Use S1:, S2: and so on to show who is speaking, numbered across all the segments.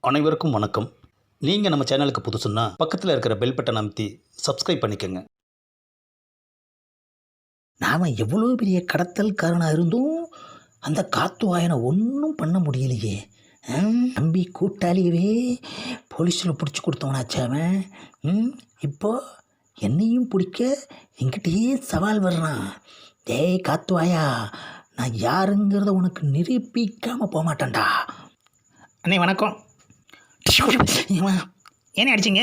S1: அனைவருக்கும் வணக்கம். நீங்கள் நம்ம சேனலுக்கு புதுசுன்னா பக்கத்தில் இருக்கிற பெல் பட்டன் அமைத்தி சப்ஸ்கிரைப் பண்ணிக்கோங்க.
S2: நாம் எவ்வளோ பெரிய கடத்தல்காரனாக இருந்தும் அந்த காத்து வாயனை ஒன்றும் பண்ண முடியலையே. தம்பி கூட்டாளியவே போலீஸில் பிடிச்சி கொடுத்தவனாச்சாவன். இப்போ என்னையும் பிடிக்க என்கிட்டயே சவால் வர்றான். டேய் காத்துவாயா, நான் யாருங்கிறத உனக்கு நிரூபிக்காமல் போக மாட்டேன்டா.
S3: அண்ணே வணக்கம். ஏனே அடிச்சிங்க?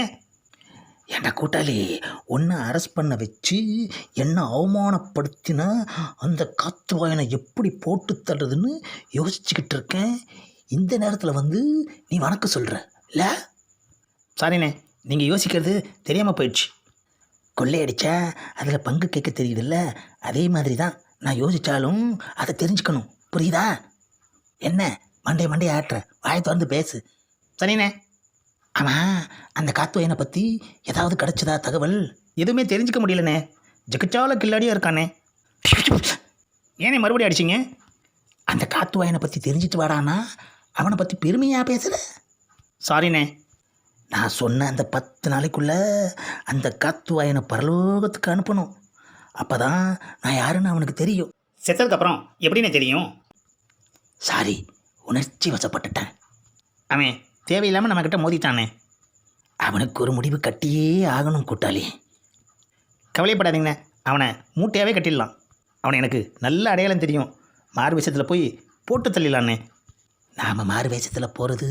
S2: ஏண்டா கூட்டாளி, ஒன்றை அரெஸ்ட் பண்ண வச்சு என்ன அவமானப்படுத்தினா அந்த காத்து வாயனை எப்படி போட்டு தள்ளுறதுன்னு யோசிச்சுக்கிட்டு இருக்கேன். இந்த நேரத்தில் வந்து நீ வணக்கம் சொல்கிற இல்லை?
S3: சாரிண்ணே, நீங்கள் யோசிக்கிறது தெரியாமல் போயிடுச்சு.
S2: கொள்ளையடிச்சா அதில் பங்கு கேட்க தெரியுதுல்ல, அதே மாதிரி தான் நான் யோசித்தாலும் அதை தெரிஞ்சுக்கணும், புரியுதா? என்ன மண்டே ஆட்டுற? வாயை திறந்து பேசு.
S3: சரிண்ணே.
S2: ஆமாம், அந்த காத்து வாயனை பற்றி ஏதாவது கிடச்சதா தகவல்?
S3: எதுவுமே தெரிஞ்சுக்க முடியலண்ணே. ஜெகச்சால கில்லாடியாக இருக்கானே. ஏனே மறுபடியும் அடிச்சிங்க?
S2: அந்த காத்து வாயனை பற்றி தெரிஞ்சிட்டு வாடானா அவனை பற்றி பெருமையாக பேசுகிற?
S3: சாரிண்ணே.
S2: நான் சொன்ன அந்த 10 நாளைக்குள்ளே அந்த காத்து வாயனை பரலோகத்துக்கு அனுப்பணும். அப்போ தான் நான் யாருன்னு அவனுக்கு தெரியும்.
S3: செத்ததுக்கப்புறம் எப்படிண்ணே தெரியும்?
S2: சாரி, உணர்ச்சி வசப்பட்டுட்டேன்.
S3: அவன் தேவையில்லாமல் நம்மக்கிட்ட மோதிட்டானே.
S2: அவனுக்கு ஒரு முடிவு கட்டியே ஆகணும் கூட்டாளி.
S3: கவலைப்படாதீங்கண்ணே, அவனை மூட்டையாகவே கட்டிடலாம். அவனை எனக்கு நல்ல அடையாளம் தெரியும். மாறு விஷயத்தில் போய் போட்டு தள்ளிடலான்னே.
S2: நாம் மாறு வேஷத்தில் போகிறது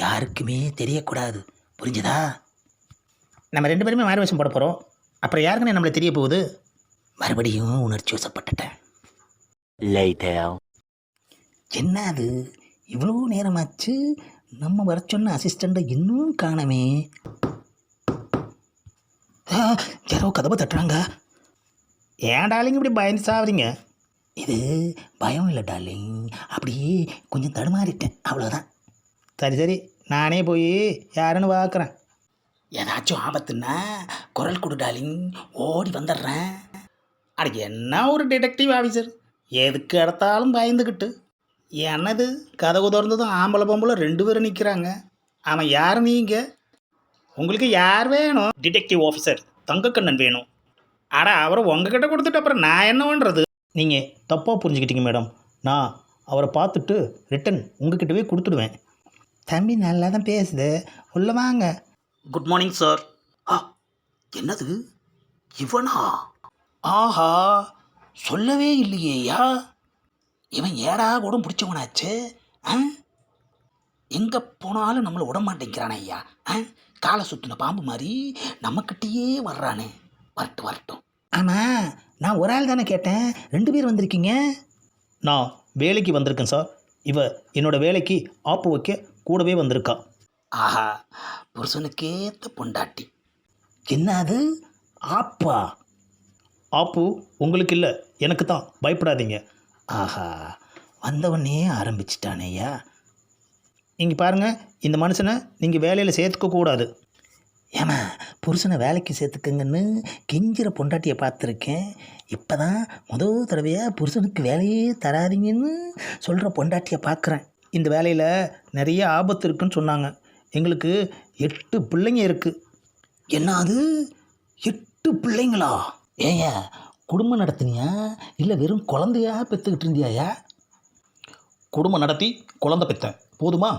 S2: யாருக்குமே தெரியக்கூடாது, புரிஞ்சதா?
S3: நம்ம 2 பேருமே மாறு வேஷம் போட போகிறோம். அப்புறம் யாருக்குண்ணே நம்மளை தெரிய போகுது?
S2: மறுபடியும் உணர்ச்சி வசப்பட்டுட்டேன். என்ன அது இவ்வளோ நேரமாச்சு, நம்ம வர சொன்ன அசிஸ்டண்ட்டை இன்னும் காணமே. யாரோ கதவை தட்டுறாங்க.
S3: ஏன் டார்லிங் இப்படி பயந்து சாவறீங்க?
S2: இது பயம் இல்லை டார்லிங், அப்படியே கொஞ்சம் தடுமாறிட்டேன், அவ்வளோதான்.
S3: சரி நானே போய் யாருன்னு பார்க்குறேன்.
S2: ஏதாச்சும் ஆபத்துன்னா குரல் கொடு டார்லிங், ஓடி வந்துடுறேன்.
S3: அட என்ன ஒரு டிடெக்டிவ் ஆஃபீஸர், எதுக்கு எடுத்தாலும் பயந்துக்கிட்டு. என்னது கதவு திறந்ததும் ஆம்பளை பொம்பளை 2 பேரும் நிற்கிறாங்க. அவன் யார்? நீங்கள்? உங்களுக்கு யார் வேணும்? டிடெக்டிவ் ஆஃபீஸர் தங்கக்கண்ணன் வேணும். அட அவரை உங்ககிட்ட கொடுத்துட்டு அப்புறம் நான் என்ன பண்ணுறது?
S1: நீங்கள் தப்பாக புரிஞ்சுக்கிட்டீங்க மேடம். நான் அவரை பார்த்துட்டு ரிட்டன் உங்ககிட்டவே கொடுத்துடுவேன்.
S2: தம்பி நல்லா தான் பேசுது, உள்ள வாங்க.
S1: Good morning sir.
S2: என்னது இவனா? ஆஹா, சொல்லவே இல்லையேயா. இவன் ஏடா கூட பிடிச்சவனாச்சு. எங்கே போனாலும் நம்மளை விட மாட்டேங்கிறானே ஐயா. காலை சுற்றின பாம்பு மாதிரி நம்மக்கிட்டேயே வர்றானே. வரட்டும். ஆமாம், நான் ஒரு ஆள் தானே கேட்டேன், 2 பேர் வந்திருக்கீங்க.
S1: நான் வேலைக்கு வந்திருக்கேன் சார். இவ என்னோடய வேலைக்கு ஆப்பு வைக்க கூடவே வந்திருக்கா.
S2: ஆஹா, புருஷனுக்கேத்த பொண்டாட்டி. என்ன அது ஆப்பா?
S1: ஆப்பு உங்களுக்கு இல்லை, எனக்கு தான். பயப்படாதீங்க.
S2: ஆஹா, வந்தவனே ஆரம்பிச்சிட்டானேயா.
S1: இங்கே பாருங்கள், இந்த மனுஷனை நீங்கள் வேலையில் சேர்த்துக்கக்கூடாது.
S2: ஏமா, புருஷனை வேலைக்கு சேர்த்துக்கங்கன்னு கெஞ்சிற பொண்டாட்டியை பார்த்துருக்கேன். இப்போ தான் முதல் தடவையாக புருஷனுக்கு வேலையே தராதிங்கன்னு சொல்கிற பொண்டாட்டியை பார்க்குறேன்.
S1: இந்த வேலையில் நிறைய ஆபத்து இருக்குன்னு சொன்னாங்க. எங்களுக்கு 8 பிள்ளைங்க இருக்குது.
S2: என்ன அது, 8 பிள்ளைங்களா? ஏயா, குடும்பம் நடத்துனியா இல்லை வெறும் குழந்தையா பெற்றுக்கிட்டு இருந்தியாயா?
S1: குடும்பம் நடத்தி குழந்தை பெற்றேன், போதுமா?